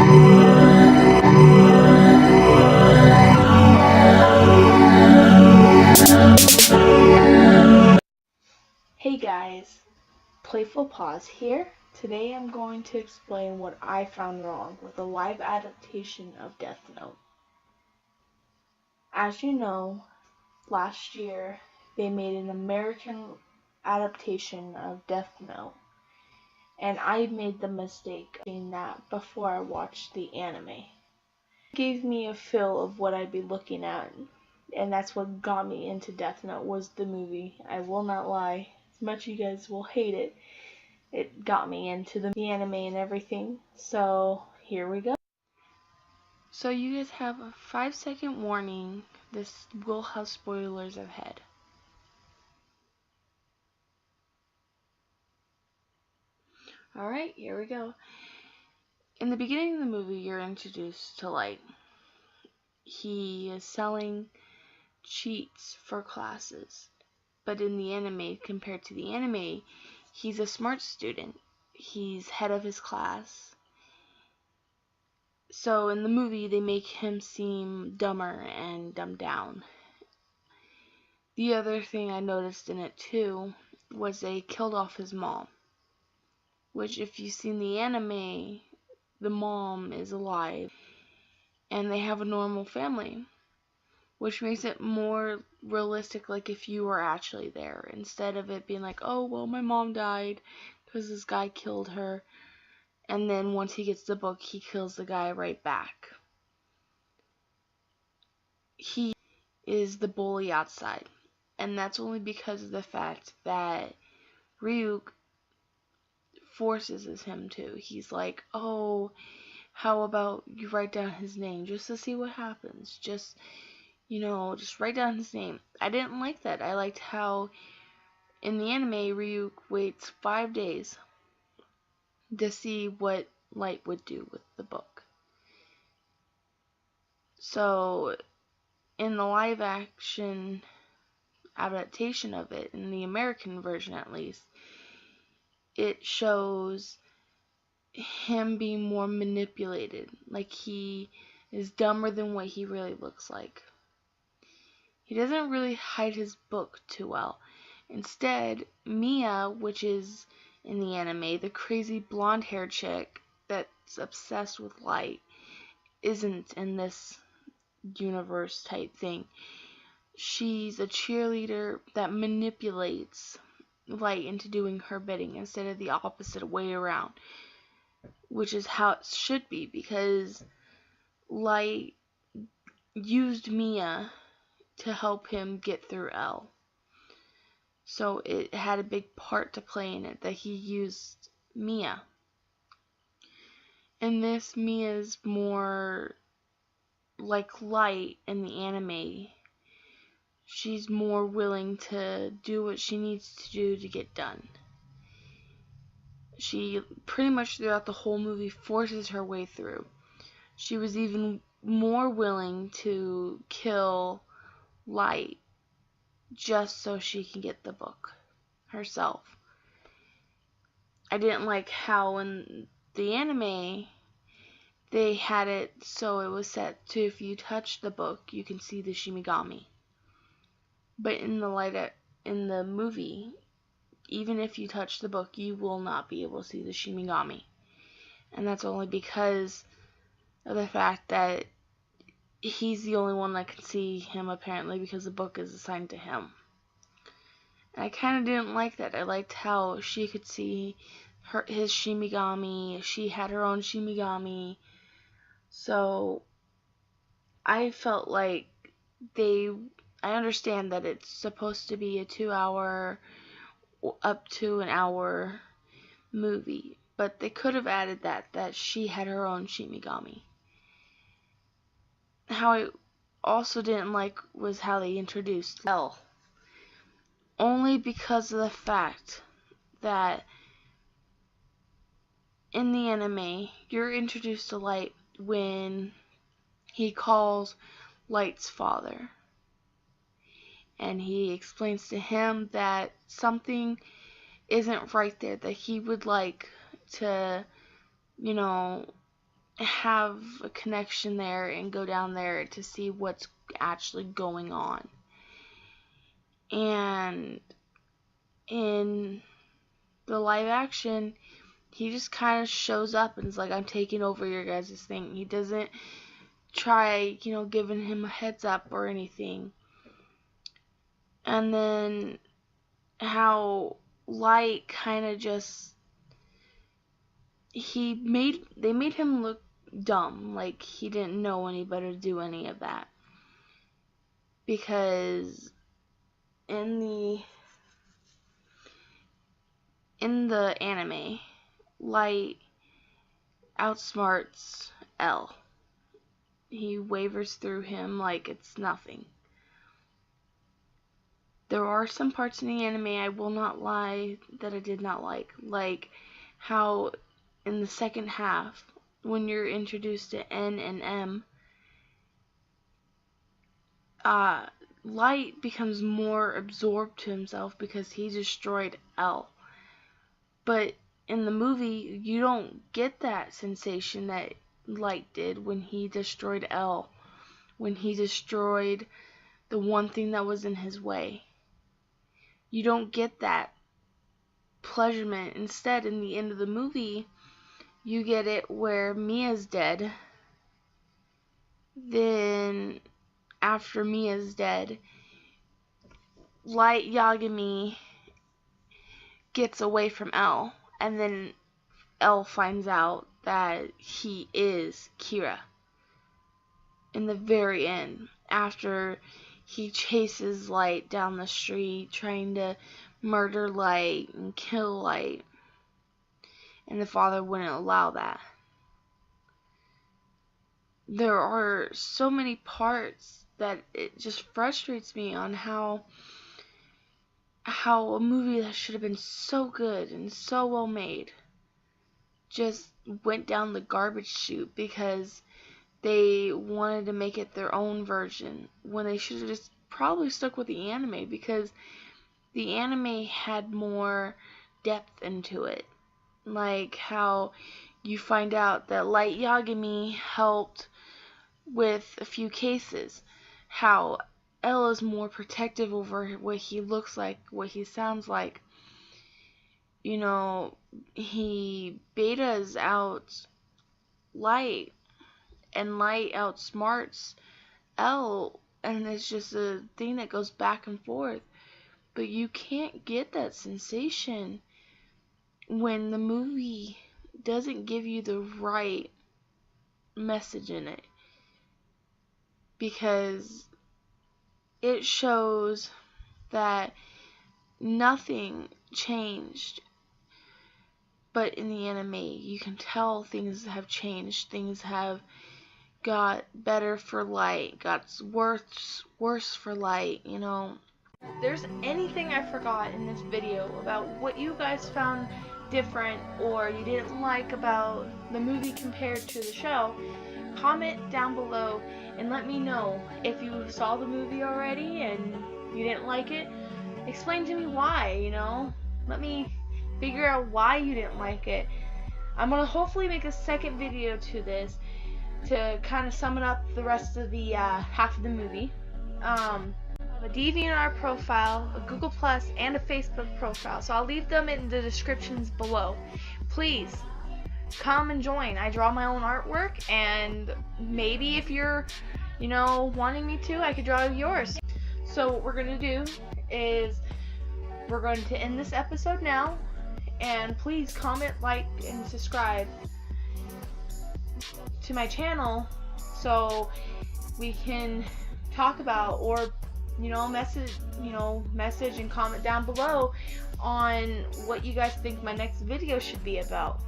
Hey guys, Playful Pause here. Today I'm going to explain what I found wrong with the live adaptation of Death Note. As you know, last year they made an American adaptation of Death Note, and I made the mistake of seeing that before I watched the anime. It gave me a feel of what I'd be looking at, and that's what got me into Death Note was the movie. I will not lie, as much you guys will hate it. It got me into the anime and everything. So here we go. So you guys have a 5-second warning. This will have spoilers ahead. Alright, here we go. In the beginning of the movie, you're introduced to Light. He is selling cheats for classes. But in the anime, compared to the anime, he's a smart student. He's head of his class. So in the movie, they make him seem dumber and dumbed down. The other thing I noticed in it too was they killed off his mom. Which, if you've seen the anime, the mom is alive and they have a normal family. Which makes it more realistic, like if you were actually there, instead of it being like, oh, well, my mom died because this guy killed her. And then once he gets the book, he kills the guy right back. He is the bully outside. And that's only because of the fact that Ryuk forces him to. He's like, oh, how about you write down his name just to see what happens. Just write down his name. I didn't like that. I liked how in the anime, Ryuk waits 5 days to see what Light would do with the book. So, in the live action adaptation of it, in the American version at least, it shows him being more manipulated. Like he is dumber than what he really looks like. He doesn't really hide his book too well. Instead, Mia, which is in the anime, the crazy blonde-haired chick that's obsessed with Light, isn't in this universe type thing. She's a cheerleader that manipulates Light into doing her bidding instead of the opposite way around, which is how it should be, because Light used Mia to help him get through L. So it had a big part to play in it that he used Mia. In this, Mia's more like Light in the anime. She's more willing to do what she needs to do to get done. She pretty much throughout the whole movie forces her way through. She was even more willing to kill Light just so she can get the book herself. I didn't like how in the anime they had it so it was set to if you touch the book you can see the Shinigami. But in the movie, even if you touch the book, you will not be able to see the Shinigami. And that's only because of the fact that he's the only one that can see him, apparently, because the book is assigned to him. And I kind of didn't like that. I liked how she could see his Shinigami. She had her own Shinigami. So I felt like I understand that it's supposed to be a 2-hour up to an hour movie, but they could have added that she had her own Shinigami. How I also didn't like was how they introduced L. Only because of the fact that in the anime, you're introduced to Light when he calls Light's father. And he explains to him that something isn't right there, that he would like to, have a connection there and go down there to see what's actually going on. And in the live action, he just kind of shows up and is like, I'm taking over your guys' thing. He doesn't try, giving him a heads up or anything. And then how Light kind of just, they made him look dumb, like he didn't know any better to do any of that. Because in the anime, Light outsmarts L. He wavers through him like it's nothing. There are some parts in the anime, I will not lie, that I did not like how in the second half, when you're introduced to N and M, Light becomes more absorbed to himself because he destroyed L. But in the movie, you don't get that sensation that Light did when he destroyed L, when he destroyed the one thing that was in his way. You don't get that pleasurement. Instead, in the end of the movie, you get it where Mia's dead. Then, after Mia's dead, Light Yagami gets away from L, and then L finds out that he is Kira. In the very end, after he chases Light down the street, trying to murder Light and kill Light, and the father wouldn't allow that. There are so many parts that it just frustrates me on how a movie that should have been so good and so well made just went down the garbage chute because they wanted to make it their own version, when they should have just probably stuck with the anime, because the anime had more depth into it. Like how you find out that Light Yagami helped with a few cases, how L is more protective over what he looks like, what he sounds like. He betas out Light, and Light outsmarts L, and it's just a thing that goes back and forth. But you can't get that sensation when the movie doesn't give you the right message in it, because it shows that nothing changed. But in the anime, you can tell things have changed. Things have got better for Light, got worse for Light, If there's anything I forgot in this video about what you guys found different or you didn't like about the movie compared to the show, comment down below and let me know. If you saw the movie already and you didn't like it, explain to me why, Let me figure out why you didn't like it. I'm going to hopefully make a second video to this to kind of sum it up the rest of the half of the movie. A DeviantArt profile, a Google Plus, and a Facebook profile. So I'll leave them in the descriptions below. Please come and join. I draw my own artwork, and maybe if you're, wanting me to, I could draw yours. So what we're going to do is we're going to end this episode now, and please comment, like, and subscribe to my channel so we can talk about, or message and comment down below on what you guys think my next video should be about.